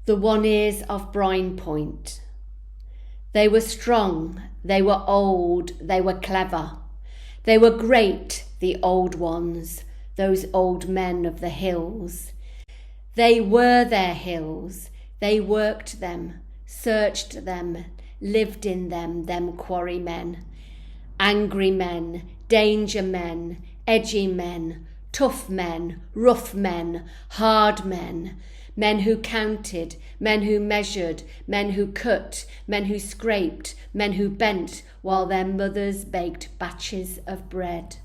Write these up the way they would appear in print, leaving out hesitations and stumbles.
The One Ears of Brinepoint. They were strong, they were old, they were clever. They were great, the old ones, those old men of the hills. They were their hills, they worked them, searched them, lived in them quarry men. Angry men, danger men, edgy men, tough men, rough men, hard men. Men who counted, men who measured, men who cut, men who scraped, men who bent while their mothers baked batches of bread.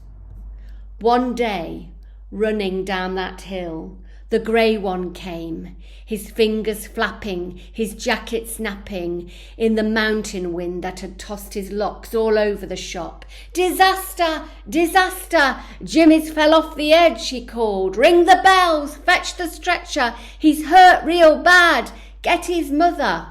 One day, running down that hill, the grey one came, his fingers flapping, his jacket snapping, in the mountain wind that had tossed his locks all over the shop. "Disaster! Disaster! Jimmy's fell off the edge," he called. "Ring the bells! Fetch the stretcher! He's hurt real bad! Get his mother!"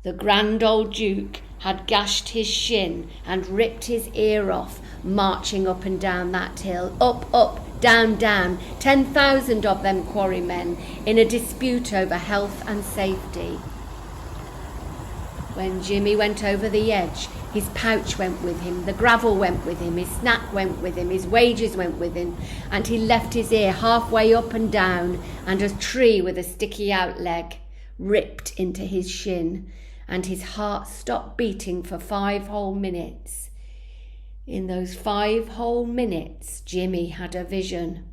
The grand old Duke had gashed his shin and ripped his ear off, marching up and down that hill, up, up, down, down, 10,000 of them quarrymen in a dispute over health and safety. When Jimmy went over the edge, his pouch went with him, the gravel went with him, his snack went with him, his wages went with him, and he left his ear halfway up and down, and a tree with a sticky out leg ripped into his shin, and his heart stopped beating for 5 whole minutes. In those 5 whole minutes, Jimmy had a vision.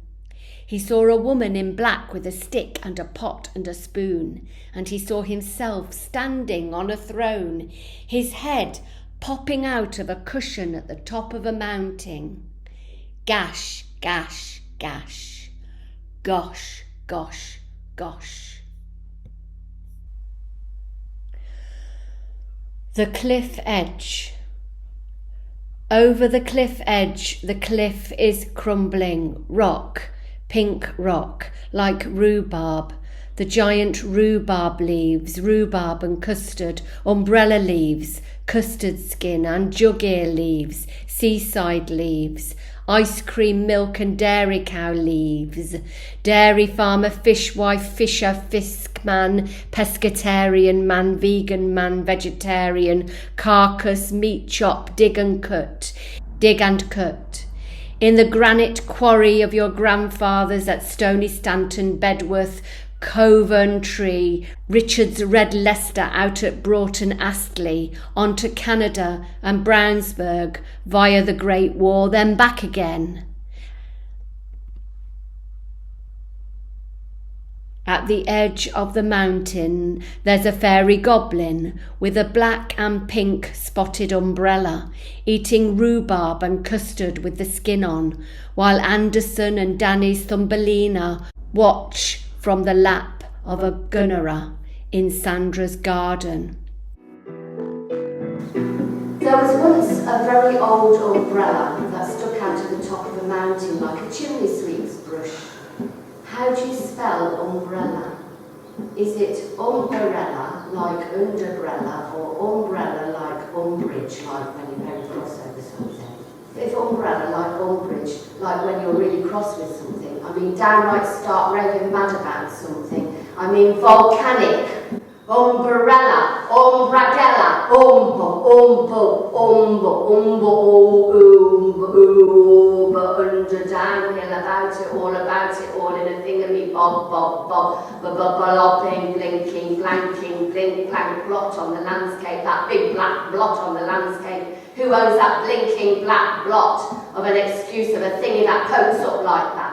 He saw a woman in black with a stick and a pot and a spoon, and he saw himself standing on a throne, his head popping out of a cushion at the top of a mountain. Gash, gash, gash. Gosh, gosh, gosh. The cliff edge. Over the cliff edge, the cliff is crumbling, rock, pink rock, like rhubarb. The giant rhubarb leaves, rhubarb and custard, umbrella leaves, custard skin and jug ear leaves, seaside leaves, ice cream, milk and dairy cow leaves, dairy farmer, fishwife, fisher, fisk man, pescatarian man, vegan man, vegetarian, carcass, meat chop, dig and cut. In the granite quarry of your grandfathers at Stony Stanton, Bedworth, Coventry, Richard's Red Leicester out at Broughton Astley, on to Canada and Brownsburg via the Great War, then back again. At the edge of the mountain there's a fairy goblin with a black and pink spotted umbrella, eating rhubarb and custard with the skin on, while Anderson and Danny's Thumbelina watch from the lap of a gunnerer in Sandra's garden. There was once a very old umbrella that stuck out of the top of a mountain like a chimney sweep's brush. How do you spell umbrella? Is it umbrella like underbrella, or umbrella like umbrage, like when you go cross over something? If umbrella like umbrage, like when you're really cross with something, I mean downright stark raving mad about something, I mean volcanic, umbrella, umbradella, under, downhill, about it all in a thingamy bob, bobbing, blinking, blanking, blink, blank, blot on the landscape, that big black blot on the landscape. Who owns that blinking black blot of an excuse of a thingy that coats up like that?